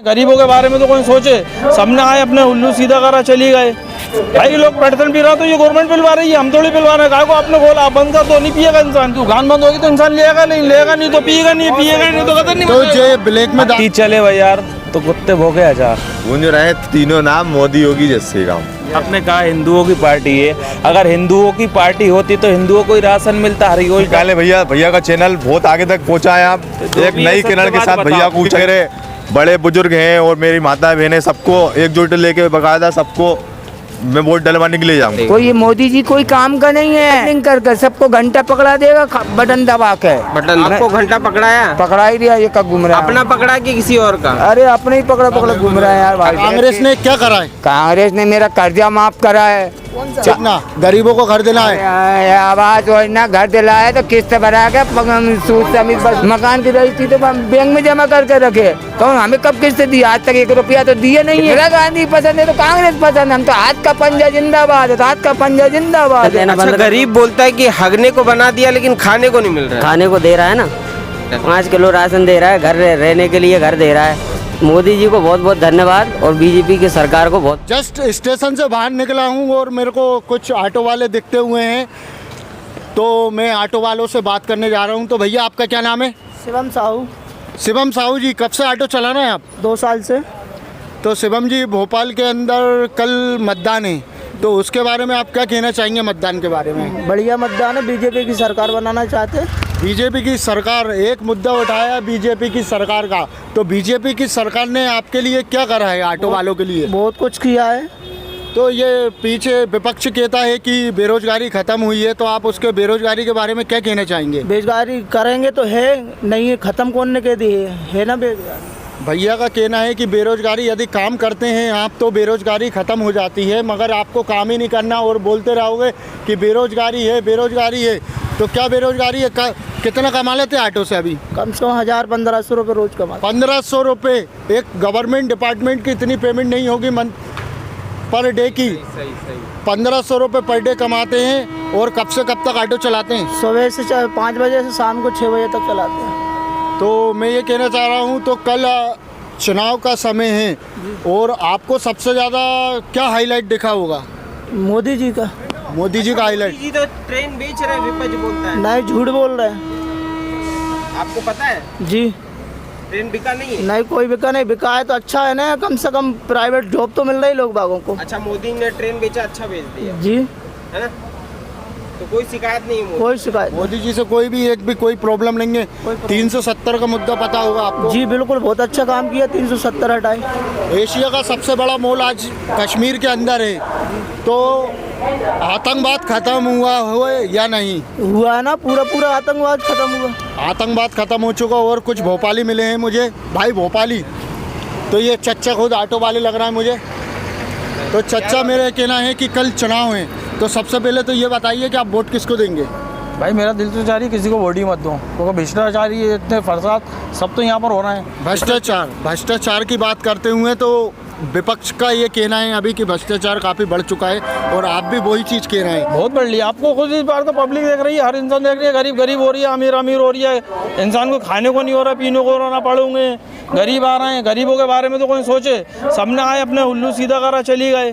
गरीबों के बारे में तो कोई सोचे, सबने आए अपने उल्लू सीधा करा चली गए। भाई लोग पेट्रोल पी रहा तो ये गवर्नमेंट पिलवा रही है, हम थोड़ी पिलवा रहे हैं। गाय को आपने खोला बंद कर दो, नहीं पिएगा इंसान। दुकान बंद होगी तो इंसान लेगा नहीं तो पिएगा नहीं तो कदर नहीं। तो जे ब्लैक में दाती चले भाई यार तो कुत्ते भोगे हजार। गूंज रहे तीनों नाम मोदी योगी जैसे काम। आपने कहा हिंदुओं की पार्टी है, अगर हिंदुओं की पार्टी होती तो हिंदुओं को ही राशन मिलता। हरी योजना काले भैया का चैनल बहुत आगे तक पहुंचा है। आप एक नई किरण के साथ भैया को पूछ रहे, बड़े बुजुर्ग हैं और मेरी माता बहनें सबको एकजुट लेके बकायदा सबको मैं वोट डलवाने के लिए जाऊंगा। कोई ये मोदी जी कोई काम का नहीं है, लिंक कर सबको घंटा पकड़ा देगा बटन दबा के। बटन आपको घंटा पकड़ाया? पकड़ा ही दिया, ये कब घूम रहा है? अपना पकड़ा कि किसी और का? अरे अपने ही पकड़ा घूम रहा है यार भाई। कांग्रेस ने क्या करा है? कांग्रेस ने मेरा कर्जा माफ करा है। कितना? गरीबों को घर दिला है, आवाज योजना घर दिलाया तो किस्त भरा के मकान की रजिस्ट्री तो बैंक में जमा करके रखे। कौन हमें कब किस्त दी? आज तक 1 रुपया तो दिए नहीं है। इंदिरा गांधी पसंद है तो कांग्रेस पसंद है। हम तो हाथ का पंजा जिंदाबाद है, हाथ का पंजा जिंदाबाद है। अच्छा, गरीब बोलता है कि हगने को बना दिया लेकिन खाने को नहीं मिल रहा है। खाने को दे रहा है ना, 5 किलो राशन दे रहा है, घर रहने के लिए घर दे रहा है। मोदी जी को बहुत बहुत धन्यवाद और बीजेपी की सरकार को बहुत। जस्ट स्टेशन से बाहर निकला हूँ और मेरे को कुछ ऑटो वाले दिखते हुए हैं, तो मैं ऑटो वालों से बात करने जा रहा हूँ। तो भैया आपका क्या नाम है? शिवम साहू। शिवम साहू जी, कब से ऑटो चला रहे हैं आप? 2 साल से। तो शिवम जी, भोपाल के अंदर कल मतदान है, तो उसके बारे में आप क्या कहना चाहेंगे? मतदान के बारे में बढ़िया मतदान है, बीजेपी की सरकार बनाना चाहते हैं। बीजेपी की सरकार, एक मुद्दा उठाया बीजेपी की सरकार का, तो बीजेपी की सरकार ने आपके लिए क्या करा है? ऑटो वालों के लिए बहुत कुछ किया है। तो ये पीछे विपक्ष कहता है कि बेरोजगारी खत्म हुई है, तो आप उसके बेरोजगारी के बारे में क्या कहना चाहेंगे? बेरोजगारी करेंगे तो है नहीं है, खत्म कौन ने कह दी है ना बेरोजगारी। भैया का कहना है कि बेरोजगारी यदि काम करते हैं आप तो बेरोजगारी ख़त्म हो जाती है, मगर आपको काम ही नहीं करना और बोलते रहोगे कि बेरोजगारी है। तो क्या बेरोजगारी है? कितना कमा लेते हैं ऑटो से अभी? कम से कम 1000-1500 रुपये रोज कमा। 1500 रुपये? एक गवर्नमेंट डिपार्टमेंट की इतनी पेमेंट नहीं होगी पर डे की। 1500 रुपये पर डे कमाते हैं और कब से कब तक ऑटो चलाते हैं? सुबह से 5 बजे से शाम को 6 बजे तक चलाते हैं। तो मैं ये कहना चाह रहा हूँ, तो कल चुनाव का समय है और आपको सबसे ज़्यादा क्या हाईलाइट दिखा होगा? मोदी जी का हाईलाइट। मोदी जी तो ट्रेन बेच रहे हैं, विपक्ष बोलता है। नहीं, झूठ बोल रहे हैं। आपको पता है? जी, ट्रेन बिका नहीं है। नहीं कोई बिका नहीं। बिका है तो अच्छा है ना, कम से कम प्राइवेट जॉब तो मिल रही लोग बागों को। अच्छा, मोदी ने ट्रेन बेचा, अच्छा बेच दिया जी, है ना? तो कोई शिकायत नहीं है? कोई शिकायत। मोदी जी से कोई प्रॉब्लम नहीं है। 370 का मुद्दा पता होगा आपको? जी बिल्कुल, बहुत अच्छा काम किया। 370 हटाए। एशिया का सबसे बड़ा मॉल आज कश्मीर के अंदर है, तो आतंकवाद खत्म हुआ हो या नहीं? हुआ है ना, पूरा आतंकवाद खत्म हुआ। आतंकवाद खत्म हो चुका। और कुछ भोपाली मिले हैं मुझे, भाई भोपाली। तो ये चच्चा खुद ऑटो वाले लग रहा है मुझे। तो चच्चा, मेरा कहना है कि कल चुनाव है, तो सबसे पहले तो ये बताइए कि आप वोट किसको देंगे? भाई मेरा दिल तो चाह रही है किसी को वोट ही मत दो, क्योंकि भ्रष्टाचारी इतने फसाद सब तो यहाँ पर हो रहे हैं। भ्रष्टाचार की बात करते हुए तो विपक्ष का ये कहना है अभी कि भ्रष्टाचार काफ़ी बढ़ चुका है और आप भी वही चीज़ कह रहे हैं। बहुत बढ़ लिया। आपको खुद इस बार तो पब्लिक देख रही है, हर इंसान देख रही है। गरीब हो रही है, अमीर हो रही है। इंसान को खाने को नहीं हो रहा, पीने को ना पड़ोगे। गरीब आ रहे हैं, गरीबों के बारे में तो कोई सोचे, सबने आए अपने उल्लू सीधा करा चली गए।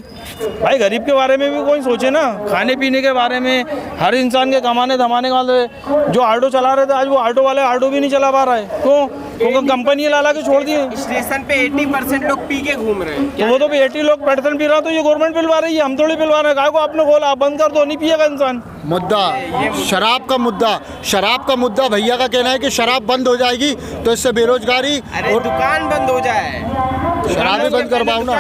भाई गरीब के बारे में भी कोई सोचे ना, खाने पीने के बारे में। हर इंसान के कमाने धमाने वाले जो ऑटो चला रहे थे, आज वो ऑटो वाले ऑटो भी नहीं चला पा रहा है। क्यों? कंपनी ला के छोड़ दिए। स्टेशन पे 80% लोग पी के घूम रहे हैं। तो वो तो 80 लोग पेट्रोल पी रहा तो ये गवर्नमेंट पिलवा रही है, हम थोड़ी पिलवा रहे हैं। गाय को आपने खोला बंद कर दो, नहीं पिएगा इंसान। मुद्दा शराब का मुद्दा भैया का कहना है कि शराब बंद हो जाएगी तो इससे बेरोजगारी और दुकान बंद हो जाए, शराब भी बंद करवाओ ना।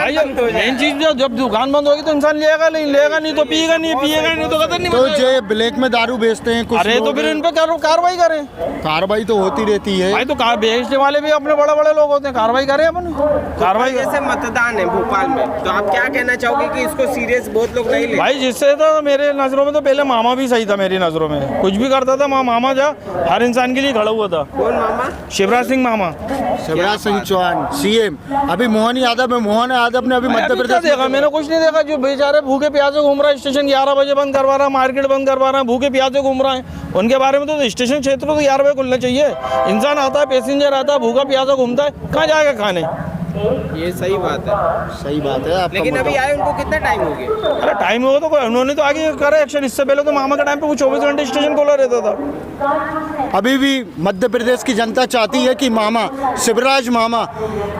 मेन चीज जब दुकान बंद होगी तो इंसान लेगा नहीं तो पिएगा नहीं तो कदर नहीं। तो जो ब्लैक में दारू बेचते हैं कुछ, अरे तो फिर इन पे कार्रवाई करें। कार्रवाई तो होती रहती है भाई, तो बेचने वाले भी अपने बड़े लोग होते हैं, कार्रवाई करें अपन। कार्रवाई जैसे मतदान है भोपाल में, तो आप क्या कहना चाहोगे कि इसको सीरियस बहुत लोग नहीं ले? भाई जिससे तो मेरे नजरों में तो पहले मामा भी सही था। मेरी नजरों में कुछ भी करता था मामा जा हर इंसान के लिए खड़ा हुआ था। कौन मामा? शिवराज सिंह चौहान सीएम। अभी मोहन यादव ने अभी मध्य प्रदेश देखा, मैंने कुछ नहीं देखा। जो बेचारे भूखे प्यासे घूम रहा है, स्टेशन 11 बजे बंद करवा रहा है, मार्केट बंद करवा रहा है, भूखे प्यासे घूम रहा है, उनके बारे में तो स्टेशन क्षेत्र तो 11 बजे खुलना चाहिए। इंसान आता है, पैसेंजर आता है, भूखा प्यासा घूमता है, कहाँ जाएगा खाने? ये सही बात है। सही बात है आपका लेकिन अभी मुद्दा। आए उनको कितना टाइम हो गया? अरे टाइम होगा तो कोई, उन्होंने तो आगे करा एक्शन। इससे पहले तो मामा के टाइम पे वो 24 घंटे स्टेशन खोला रहता था। अभी भी मध्य प्रदेश की जनता चाहती है कि मामा शिवराज मामा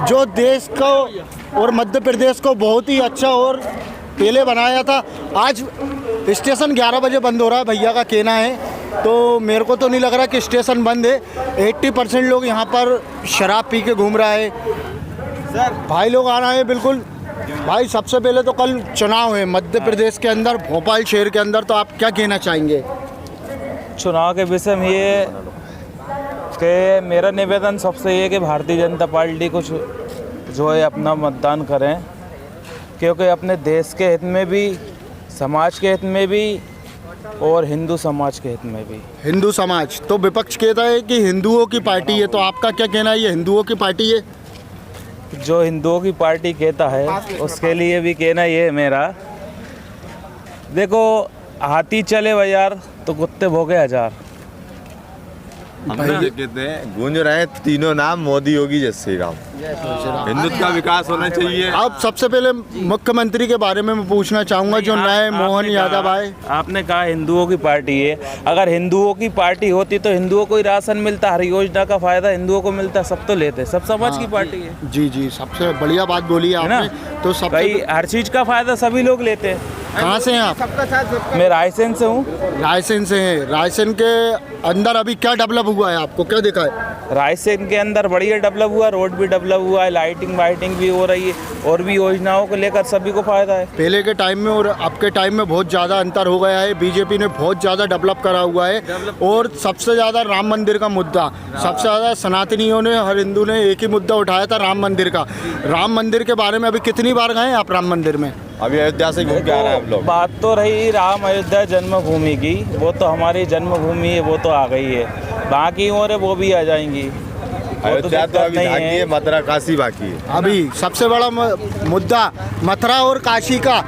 जो देश को और मध्य प्रदेश को बहुत ही अच्छा और पहले बनाया था, आज स्टेशन 11 बजे बंद हो रहा है, भैया का कहना है। तो मेरे को तो नहीं लग रहा कि स्टेशन बंद है। 80% लोग यहाँ पर शराब पी के घूम रहा है। सर भाई लोग आ रहे हैं बिल्कुल। भाई सबसे पहले तो कल चुनाव है मध्य प्रदेश के अंदर, भोपाल शहर के अंदर, तो आप क्या कहना चाहेंगे? चुनाव के विषय में ये कि मेरा निवेदन सबसे ये है कि भारतीय जनता पार्टी को जो है अपना मतदान करें, क्योंकि अपने देश के हित में भी, समाज के हित में भी और हिंदू समाज के हित में भी। हिंदू समाज तो विपक्ष कहता है कि हिंदुओं की पार्टी है, तो आपका क्या कहना है? ये हिंदुओं की पार्टी है? जो हिंदुओं की पार्टी कहता है उसके लिए भी कहना ये है मेरा, देखो हाथी चले बाजार तो कुत्ते भोगे हजार। हम ये कहते हैं, गूंज रहे हैं तीनों नाम, मोदी योगी जय श्री राम। हिंदुत्व का विकास होना चाहिए। अब सबसे पहले मुख्यमंत्री के बारे में मैं पूछना चाहूँगा, जो नए मोहन यादव आए। आपने कहा हिंदुओं की पार्टी है, अगर हिंदुओं की पार्टी होती तो हिंदुओं को ही राशन मिलता, हर योजना का फायदा हिंदुओं को मिलता, सब तो लेते, सब समाज की पार्टी है। जी जी, सबसे बढ़िया बात बोली है ना? आपने। तो सब भाई हर चीज का फायदा सभी लोग लेते हैं। कहाँ से हैं आप? सबका साथ सबका। मैं रायसेन से हूँ। रायसेन से हैं। रायसेन के अंदर अभी क्या डेवलप हुआ है, आपको क्या दिखा है? रायसेन के अंदर बढ़िया डेवलप हुआ, रोड भी डेवलप हुआ है, लाइटिंग वाइटिंग भी हो रही है, और भी योजनाओं को लेकर सभी को फायदा है। पहले के टाइम में और अब के टाइम में बहुत ज़्यादा अंतर हो गया है। बीजेपी ने बहुत ज़्यादा डेवलप करा हुआ है। और सबसे ज़्यादा राम मंदिर का मुद्दा, सबसे ज़्यादा सनातनियों ने, हर हिंदू ने एक ही मुद्दा उठाया था, राम मंदिर का। राम मंदिर के बारे में अभी कितनी बार गए आप राम मंदिर में? अभी अयोध्या से घूम के आ रहे हैं हम लोग। बात तो रही राम अयोध्या जन्मभूमि की, वो तो हमारी जन्मभूमि है, वो तो आ गई है। बाकी और है वो भी आ जाएंगी, अयोध्या तो अभी बाकी है, मथुरा काशी बाकी है। अभी सबसे बड़ा मुद्दा मथुरा और काशी का।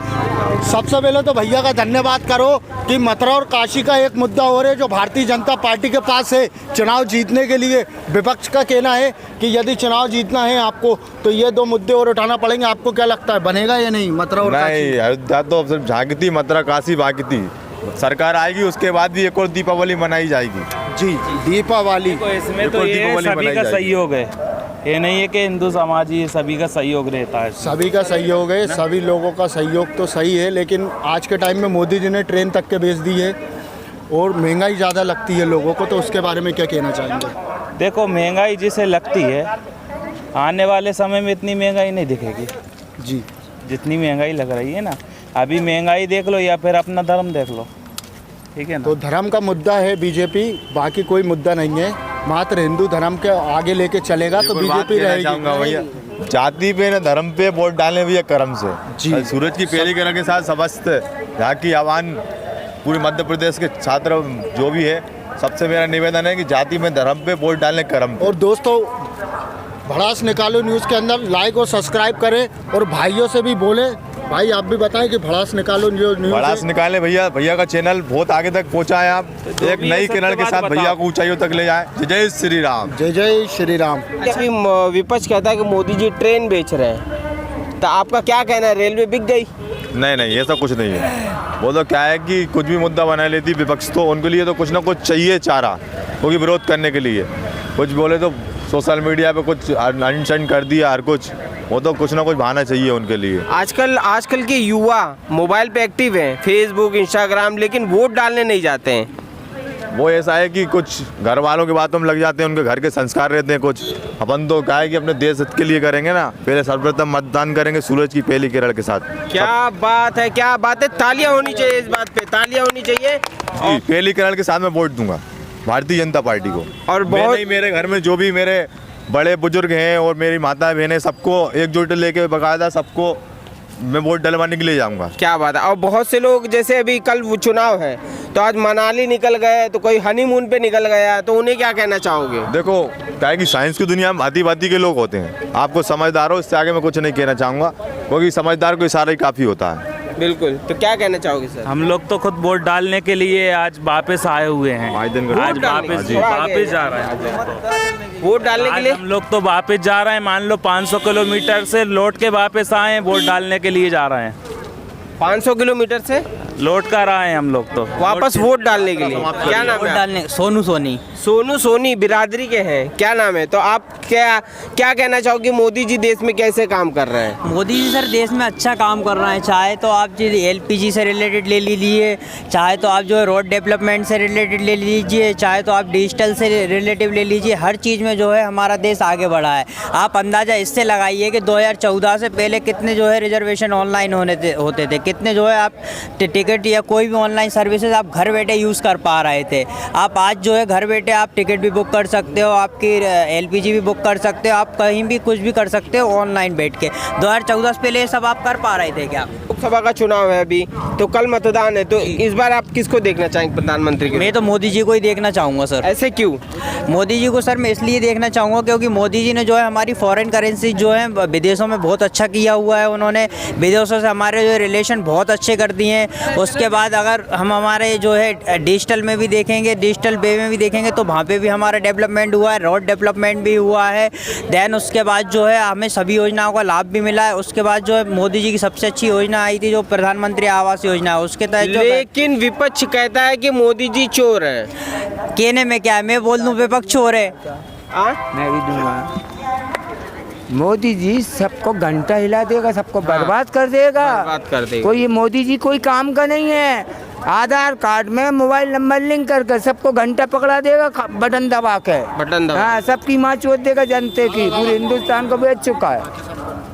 सबसे पहले तो भैया का धन्यवाद करो कि मथुरा और काशी का एक मुद्दा और है जो भारतीय जनता पार्टी के पास है चुनाव जीतने के लिए। विपक्ष का कहना है कि यदि चुनाव जीतना है आपको तो ये दो मुद्दे और उठाना पड़ेंगे। आपको क्या लगता है, बनेगा या नहीं मथुरा और काशी? नहीं, अयोध्या तो सिर्फ झांकी थी, मथुरा काशी बाकी थी। सरकार आएगी उसके बाद भी एक और दीपावली मनाई जाएगी। जी, दीपावली। तो इसमें एक तो और ये दीपावली सभी मनाई का जाएगी। सहयोग है, ये नहीं है कि हिंदू समाज ही, सभी का सहयोग रहता है। सभी का सहयोग है, सभी लोगों का सहयोग तो सही है, लेकिन आज के टाइम में मोदी जी ने ट्रेन तक के बेच दी है और महंगाई ज़्यादा लगती है लोगों को, तो उसके बारे में क्या कहना चाहेंगे? देखो महंगाई जिसे लगती है, आने वाले समय में इतनी महंगाई नहीं दिखेगी जी, जितनी महंगाई लग रही है ना। अभी महंगाई देख लो या फिर अपना धर्म देख लो, ठीक है ना। तो धर्म का मुद्दा है बीजेपी, बाकी कोई मुद्दा नहीं है। मात्र हिंदू धर्म के आगे लेके चलेगा तो बीजेपी चाहूंगा भैया, रहेगी। जाति पे न धर्म पे वोट डालने भैया कर्म से। जी। सूरज की पहली किरण के साथ समस्त यहाँ की आवाम, पूरे मध्य प्रदेश के छात्र जो भी है, सबसे मेरा निवेदन है कि जाति में धर्म पे वोट डालने कर्म पे। और दोस्तों, भड़ास निकालो न्यूज़ के अंदर लाइक और सब्सक्राइब करें और भाइयों से भी बोले। भाई आप भी बताएं कि भड़ास निकालो न्यूज़ भड़ास निकाले भैया, भैया का चैनल बहुत आगे तक पहुँचा है। आप एक नई किरण के साथ भैया को ऊंचाइयों तक ले जाए। जय श्री राम। जय जय श्री राम। अभी विपक्ष कहता है कि मोदी जी ट्रेन बेच रहे हैं, तो आपका क्या कहना है, रेलवे बिक गई? नहीं, ऐसा कुछ नहीं है। वो तो क्या है कि कुछ भी मुद्दा बना लेती विपक्ष, तो उनके लिए तो कुछ ना कुछ चाहिए चारा, क्योंकि विरोध करने के लिए। कुछ बोले तो सोशल मीडिया पे कुछ अनशन कर दिया, हर कुछ, वो तो कुछ ना कुछ बहाना चाहिए उनके लिए। आजकल के युवा मोबाइल पे एक्टिव हैं, फेसबुक, इंस्टाग्राम, लेकिन वोट डालने नहीं जाते हैं। वो ऐसा है कि कुछ घर वालों की बातों में लग जाते हैं, उनके घर के संस्कार रहते हैं कुछ। अपन तो क्या है कि अपने देश हित के लिए करेंगे ना, पहले सर्वप्रथम मतदान करेंगे सूरज की पहली किरण के साथ। क्या बात है, क्या बात है, तालियां होनी चाहिए इस बात पे, तालियां होनी चाहिए। जी, पहली किरण के साथ मैं वोट दूंगा भारतीय जनता पार्टी को। और मैं बहुत नहीं, मेरे घर में जो भी मेरे बड़े बुजुर्ग हैं और मेरी माता बहनें, सबको एकजुट लेके बकायदा सबको मैं वोट डलवाने के लिए जाऊंगा। क्या बात है। और बहुत से लोग, जैसे अभी कल वो चुनाव है तो आज मनाली निकल गए, तो कोई हनीमून पे निकल गया, तो उन्हें क्या कहना चाहोगे? देखो क्या है कि साइंस की दुनिया में भांति भांति के लोग होते हैं। आपको समझदार हो, इससे आगे मैं कुछ नहीं कहना चाहूँगा, क्योंकि समझदार को इशारा ही काफ़ी होता है। बिल्कुल, तो क्या कहना चाहोगे सर? हम लोग तो खुद वोट डालने के लिए आज वापस आए हुए हैं। आज वापस जा रहे हैं वोट डालने के लिए। हम लोग तो वापस जा रहे हैं। मान लो 500 किलोमीटर से लौट के वापस आए हैं, वोट डालने के लिए जा रहे हैं। 500 किलोमीटर से लौट कर आए हैं हम लोग तो वापस वोट डालने के लिए। क्या नाम है? डालने सोनू सोनी। सोनू सोनी बिरादरी के हैं, क्या नाम है? तो आप क्या कहना चाहोगे, मोदी जी देश में कैसे काम कर रहे हैं? मोदी जी सर देश में अच्छा काम कर रहे हैं। चाहे तो आप जी LPG से रिलेटेड ले लीजिए, चाहे तो आप जो है रोड डेवलपमेंट से रिलेटेड ले लीजिए, चाहे तो आप डिजिटल से रिलेटिव ले लीजिए। हर चीज़ में जो है हमारा देश आगे बढ़ा है। आप अंदाज़ा इससे लगाइए कि 2014 से पहले कितने जो है रिजर्वेशन ऑनलाइन होते थे, कितने जो है आप टिकट या कोई भी ऑनलाइन सर्विसेज आप घर बैठे यूज़ कर पा रहे थे। आप आज जो है घर बैठे आप टिकट भी बुक कर सकते हो, आपकी LPG भी बुक कर सकते हो, आप कहीं भी कुछ भी कर सकते हो ऑनलाइन बैठ के। 2014 से पहले ये सब आप कर पा रहे थे क्या? लोकसभा का चुनाव है अभी, तो कल मतदान है, तो इस बार आप किसको देखना चाहेंगे प्रधानमंत्री के? मैं तो मोदी जी को ही देखना चाहूँगा सर। ऐसे क्यों? मोदी जी को सर मैं इसलिए देखना चाहूँगा क्योंकि मोदी जी ने जो है हमारी फॉरेन करेंसी जो है विदेशों में बहुत अच्छा किया हुआ है। उन्होंने विदेशों से हमारे जो रिलेशन बहुत अच्छे कर दिए हैं। उसके बाद अगर हम हमारे जो है डिजिटल में भी देखेंगे, डिजिटल वे में भी देखेंगे, तो वहाँ पे भी हमारा डेवलपमेंट हुआ है, रोड डेवलपमेंट भी हुआ है। देन उसके बाद जो है हमें सभी योजनाओं का लाभ भी मिला है। उसके बाद जो है मोदी जी की सबसे अच्छी योजना आई थी जो प्रधानमंत्री आवास योजना है, उसके तहत जो लेकिन विपक्ष कहता है कि मोदी जी चोर है। कहने में क्या है, मैं बोल दूँ विपक्ष चोर है? मैं भी दूंगा। मोदी जी सबको घंटा हिला देगा, सबको बर्बाद कर देगा। बर्बाद कर देगा। कोई ये मोदी जी कोई काम का नहीं है। आधार कार्ड में मोबाइल नंबर लिंक करके सबको घंटा पकड़ा देगा, बटन दबा के। बटन दबा। हाँ, सबकी माँ चोट देगा जनते की, पूरे हिंदुस्तान को बेच चुका है।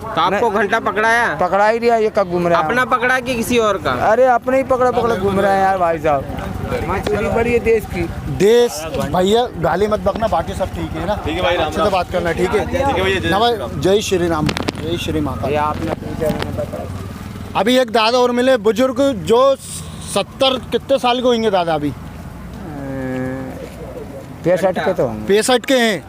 तो आपको घंटा पकड़ाया? पकड़ा ही दिया, ये कब घूम रहा है? अपना पकड़ा कि किसी और का? अरे अपने ही पकड़ा घूम रहा है यार भाई साहब। माँ चोरी बड़ी है देश की। देश भैया गाली मत बकना, बाकी सब ठीक है ना? ठीक है भाई, अच्छे से बात करना, ठीक है? ना भाई, जय श्री राम, जय श्री माता। आपने पूछा, मैंने बताया। अभी एक दादा और मिले बुजुर्ग जो 70 कितने साल के होंगे दादा? अभी 65 के तो 65 के हैं।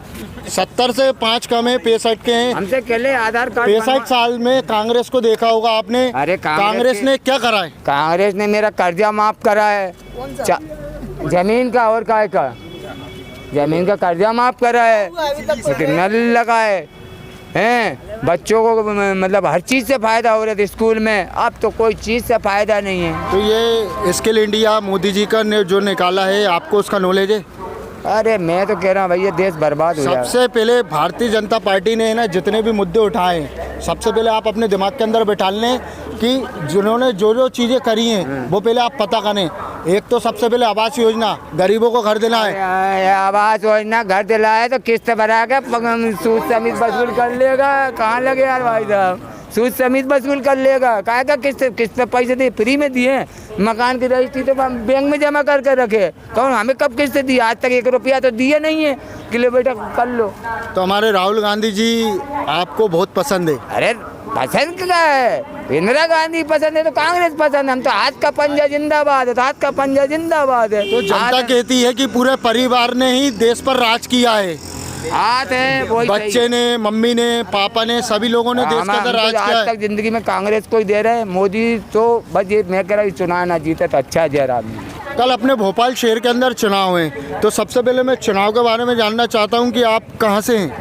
70 से 5 कम है, 65 के हैं। हमसे कहले आधार कार्ड। 65 साल में कांग्रेस को देखा होगा आपने। अरे कांग्रेस ने क्या करा है? कांग्रेस ने मेरा कर्जा माफ करा है, जमीन का और काय का, जमीन का कर्जा माफ करा है, नल लगा है, बच्चों को मतलब हर चीज़ से फ़ायदा हो रहा था स्कूल में। अब तो कोई चीज़ से फ़ायदा नहीं है। तो ये स्किल इंडिया मोदी जी का जो निकाला है, आपको उसका नॉलेज है? अरे मैं तो कह रहा हूँ भैया देश बर्बाद हो जाएगा। सबसे पहले भारतीय जनता पार्टी ने ना जितने भी मुद्दे उठाए, सबसे पहले आप अपने दिमाग के अंदर बैठा लें कि जिन्होंने जो चीज़ें करी हैं वो पहले आप पता करें। एक तो सबसे पहले आवास योजना, गरीबों को घर दिलाए। आवास योजना घर दिलाए तो किस्त भरा के सूद समेत वसूल कर लेगा। कहाँ लगे यार भाई साहब, सूद समेत वसूल कर लेगा। काहे का किस्त पे पैसे दिए, फ्री में दिए। मकान की रजिस्ट्री तो बैंक में जमा करके रखे, कौन हमें कब किस्त दी? आज तक 1 रुपया तो दिए नहीं है कि ले बेटा कर लो। तो हमारे राहुल गांधी जी आपको बहुत पसंद है? अरे पसंद क्या है, इंदिरा गांधी पसंद है तो कांग्रेस पसंद है। हम तो हाथ का पंजा जिंदाबाद है, तो हाथ का पंजा जिंदाबाद है। तो जनता कहती है कि पूरे परिवार ने ही देश पर राज किया है। हाथ है वही, बच्चे ने, मम्मी ने, पापा ने, सभी लोगों ने देश के अंदर राज किया आज तक जिंदगी में कांग्रेस को ही दे रहे हैं। मोदी तो बस ये मैं कह रहा हूँ चुनाव ना जीते तो अच्छा है जयराम। कल अपने भोपाल शहर के अंदर चुनाव हैं, तो सबसे पहले मैं चुनाव के बारे में जानना चाहता हूं कि आप कहां से हैं?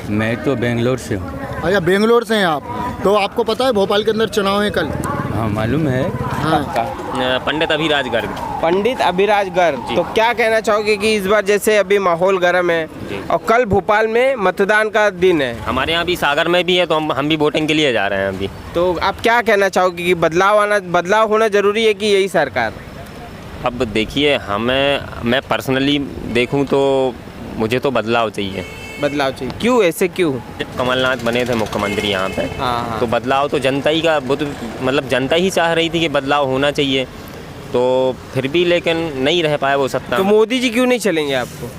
मैं तो बेंगलोर से हूँ। अच्छा, बेंगलोर से हैं आप। तो आपको पता है भोपाल के अंदर चुनाव है कल? हाँ मालूम है। हाँ। पंडित अभिराज गर्ग। पंडित अभिराज गर्ग, तो क्या कहना चाहोगे कि इस बार जैसे अभी माहौल गर्म है और कल भोपाल में मतदान का दिन है? हमारे यहाँ भी सागर में भी है, तो हम भी वोटिंग के लिए जा रहे हैं अभी। तो आप क्या कहना चाहोगे कि बदलाव होना जरूरी है कि यही सरकार? अब देखिए, मैं पर्सनली देखूं तो मुझे तो बदलाव चाहिए। बदलाव चाहिए, क्यों? ऐसे क्यों? कमलनाथ बने थे मुख्यमंत्री यहाँ पे, हाँ। तो बदलाव तो जनता ही का, मतलब जनता ही चाह रही थी कि बदलाव होना चाहिए, तो फिर भी लेकिन नहीं रह पाए वो सत्ता। तो मोदी जी क्यों नहीं चलेंगे आपको?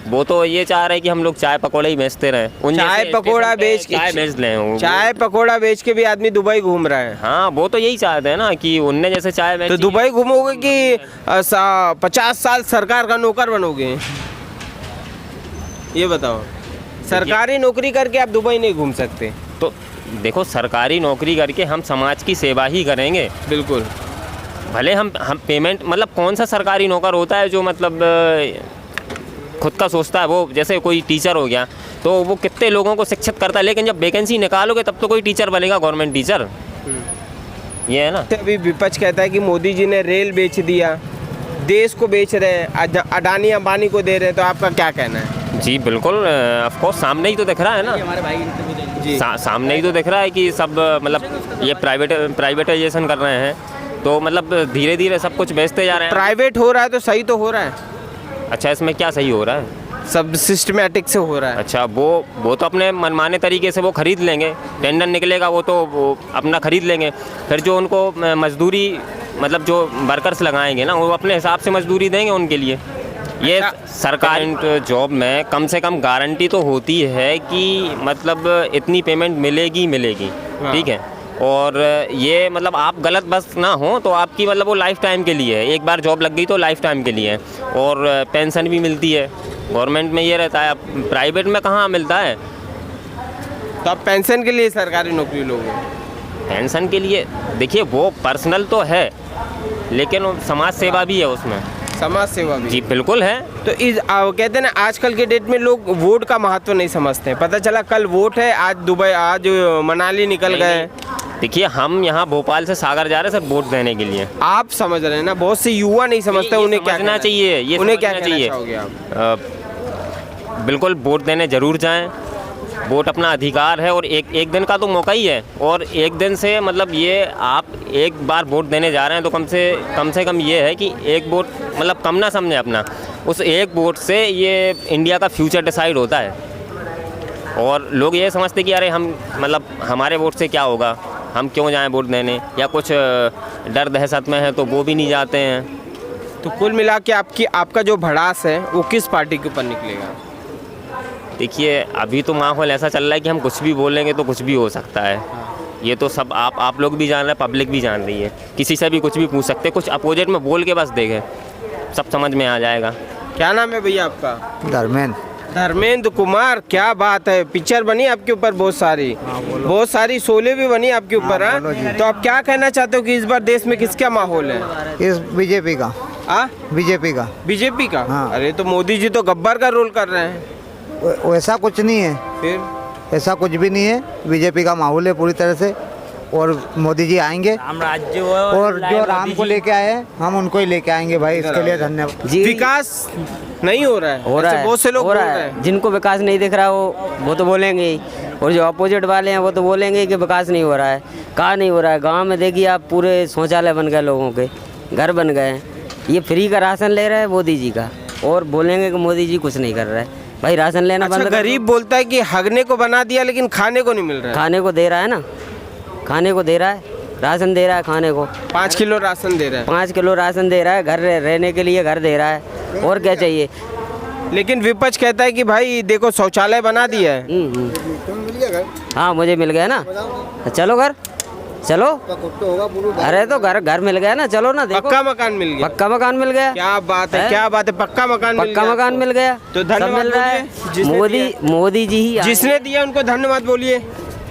वो तो ये चाह रहे हैं कि हम लोग चाय पकौड़े ही बेचते रहे। चाय पकौड़ा बेच के चाय बेच लें, चाय पकौड़ा बेच के भी आदमी दुबई घूम रहा है। हाँ, वो तो यही चाहते हैं ना कि उनने जैसे चाय बेची। तो दुबई घूमोगे कि 50 साल सरकार का नौकर बनोगे? ये बताओ। सरकारी नौकरी करके आप दुबई नहीं घूम सकते। तो देखो सरकारी नौकरी करके हम समाज की सेवा ही करेंगे। बिल्कुल। भले हम पेमेंट मतलब कौन सा सरकारी नौकर होता है जो मतलब खुद का सोचता है, वो जैसे कोई टीचर हो गया तो वो कितने लोगों को शिक्षित करता है, लेकिन जब वैकेंसी निकालोगे तब तो कोई टीचर बनेगा, गवर्नमेंट टीचर। ये है ना। अभी विपक्ष कहता है कि मोदी जी ने रेल बेच दिया, देश को बेच रहे हैं, अडानी अंबानी को दे रहे हैं, तो आपका क्या कहना है? जी बिल्कुल, ऑफ कोर्स सामने ही तो दिख रहा है ना, जी सामने ही तो दिख रहा है कि सब मतलब ये प्राइवेटाइजेशन कर रहे हैं, तो मतलब धीरे धीरे सब कुछ बेचते जा रहे हैं। प्राइवेट हो रहा है तो सही तो हो रहा है। अच्छा, इसमें क्या सही हो रहा है? सब सिस्टमेटिक से हो रहा है। अच्छा, वो तो अपने मनमाने तरीके से वो खरीद लेंगे, टेंडर निकलेगा वो तो वो अपना खरीद लेंगे, फिर जो उनको मजदूरी मतलब जो वर्कर्स लगाएंगे ना, वो अपने हिसाब से मजदूरी देंगे उनके लिए। ये सरकारी जॉब में कम से कम गारंटी तो होती है कि मतलब इतनी पेमेंट मिलेगी। ठीक है, और ये मतलब आप गलत बस ना हो तो आपकी मतलब वो लाइफ टाइम के लिए है, एक बार जॉब लग गई तो लाइफ टाइम के लिए है, और पेंशन भी मिलती है। गवर्नमेंट में ये रहता है, प्राइवेट में कहाँ मिलता है। तो आप पेंशन के लिए सरकारी नौकरी लोगे? पेंशन के लिए देखिए वो पर्सनल तो है, लेकिन वो समाज सेवा भी है उसमें। समाज सेवा भी? जी बिल्कुल है। तो कहते हैं ना, आजकल के डेट में लोग वोट का महत्व नहीं समझते हैं। पता चला कल वोट है, आज मनाली निकल गए। देखिए हम यहाँ भोपाल से सागर जा रहे हैं सब वोट देने के लिए। आप समझ रहे हैं ना, बहुत से युवा नहीं समझते, उन्हें क्या करना चाहिए, ये उन्हें क्या कहना चाहिए? बिल्कुल वोट देने जरूर जाएं, वोट अपना अधिकार है, और एक दिन का तो मौका ही है, और एक दिन से मतलब ये आप एक बार वोट देने जा रहे हैं तो कम से कम ये है कि एक वोट मतलब कम ना समझे अपना, उस एक वोट से ये इंडिया का फ्यूचर डिसाइड होता है। और लोग ये समझते कि अरे हम मतलब हमारे वोट से क्या होगा, हम क्यों जाएं वोट देने, या कुछ डर दहशत में है तो वो भी नहीं जाते हैं। तो कुल मिला के आपका जो भड़ास है वो किस पार्टी के ऊपर निकलेगा? देखिए अभी तो माहौल ऐसा चल रहा है कि हम कुछ भी बोलेंगे तो कुछ भी हो सकता है। ये तो सब आप लोग भी जान रहे हैं, पब्लिक भी जान रही है, किसी से भी कुछ भी पूछ सकते, कुछ अपोजिट में बोल के बस देखें, सब समझ में आ जाएगा। क्या नाम है भैया आपका? धर्मेंद्र कुमार। क्या बात है, पिक्चर बनी आपके ऊपर बहुत सारी शोले भी बनी आपके ऊपर। तो आप क्या कहना चाहते हो कि इस बार देश में किसका माहौल है? इस बीजेपी का। बीजेपी का? हाँ। अरे तो मोदी जी तो गब्बर का रोल कर रहे हैं। वैसा कुछ नहीं है, फिर ऐसा कुछ भी नहीं है। बीजेपी का माहौल है पूरी तरह से, और मोदी जी आएंगे, राज्य और जो राम को लेके आए हम उनको ही लेके आएंगे भाई, इसके लिए धन्यवाद। विकास नहीं हो रहा है, हो रहा है, बहुत से लोग हो रहा है। जिनको विकास नहीं दिख रहा है वो तो बोलेंगे ही, और जो अपोजिट वाले हैं वो तो बोलेंगे कि विकास नहीं हो रहा है। कहाँ नहीं हो रहा है? गांव में देखिए आप, पूरे शौचालय बन गए, लोगों के घर बन गए। ये फ्री का राशन ले रहा है मोदी जी का, और बोलेंगे कि मोदी जी कुछ नहीं कर रहा है। भाई राशन लेना बंद कर दो। गरीब बोलता है कि हगने को बना दिया लेकिन खाने को नहीं मिल रहा है। खाने को दे रहा है ना, खाने को दे रहा है, राशन दे रहा है खाने को। 5 किलो राशन दे रहा है। 5 किलो राशन दे रहा है, घर रहने के लिए घर दे रहा है, और क्या चाहिए? लेकिन विपक्ष कहता है कि भाई देखो शौचालय बना दिया है। हाँ मुझे मिल गया ना, चलो घर चलो। अरे तो घर मिल गया ना, चलो ना, देखो पक्का मकान मिल गया। पक्का मकान मिल गया। क्या बात है, क्या बात है, पक्का मकान मिल गया। तो धन्यवाद मिल रहा है, मोदी जी ही जिसने दिया उनको धन्यवाद बोलिए।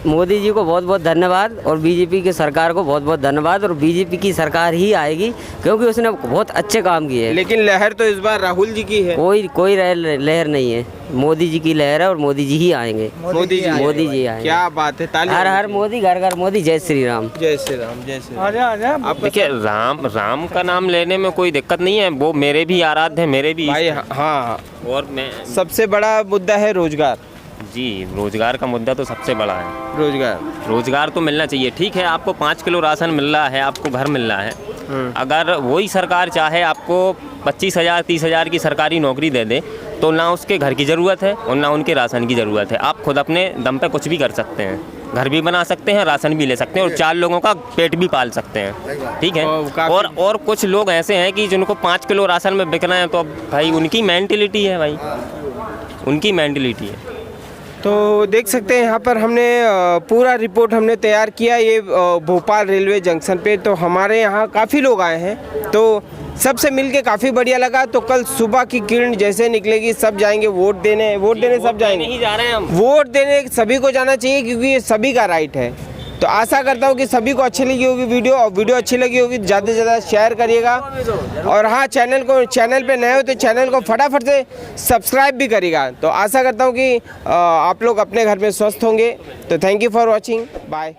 मोदी जी को बहुत बहुत धन्यवाद, और बीजेपी की सरकार को बहुत बहुत धन्यवाद, और बीजेपी की सरकार ही आएगी क्योंकि उसने बहुत अच्छे काम किए। लेकिन लहर तो इस बार राहुल जी की है। कोई लहर नहीं है, मोदी जी की लहर है, और मोदी जी ही आएंगे। मोदी जी आएंगे। क्या बात है, ताली। हर हर मोदी, घर घर मोदी। जय श्री राम। जय श्री राम। जय श्री राम। अब देखिए राम का नाम लेने में कोई दिक्कत नहीं है, वो मेरे भी आराध्य है, मेरे भी भाई। हाँ, और मैं सबसे बड़ा मुद्दा है रोजगार। जी, रोजगार का मुद्दा तो सबसे बड़ा है। रोजगार तो मिलना चाहिए। ठीक है, आपको 5 किलो राशन मिल रहा है, आपको घर मिल रहा है। अगर वही सरकार चाहे आपको 25,000 30,000 की सरकारी नौकरी दे दे, तो ना उसके घर की ज़रूरत है और ना उनके राशन की ज़रूरत है। आप खुद अपने दम पे कुछ भी कर सकते हैं, घर भी बना सकते हैं, राशन भी ले सकते हैं, और 4 लोगों का पेट भी पाल सकते हैं। ठीक है। और कुछ लोग ऐसे हैं कि जिनको 5 किलो राशन में बिकना है, तो अब भाई उनकी मेंटलिटी है, भाई उनकी मेंटलिटी है। तो देख सकते हैं यहाँ पर हमने पूरा रिपोर्ट हमने तैयार किया, ये भोपाल रेलवे जंक्शन पे। तो हमारे यहाँ काफ़ी लोग आए हैं, तो सबसे मिलके काफ़ी बढ़िया लगा। तो कल सुबह की किरण जैसे निकलेगी सब जाएंगे वोट देने सब जाएंगे, नहीं जा रहे हैं हम। वोट देने सभी को जाना चाहिए क्योंकि ये सभी का राइट है। तो आशा करता हूँ कि सभी को अच्छी लगी होगी वीडियो, और वीडियो अच्छी लगी होगी ज़्यादा से ज़्यादा शेयर करिएगा। और हाँ, चैनल पे नए हो तो चैनल को फटाफट से सब्सक्राइब भी करिएगा। तो आशा करता हूँ कि आप लोग अपने घर में स्वस्थ होंगे। तो thank you for watching, bye.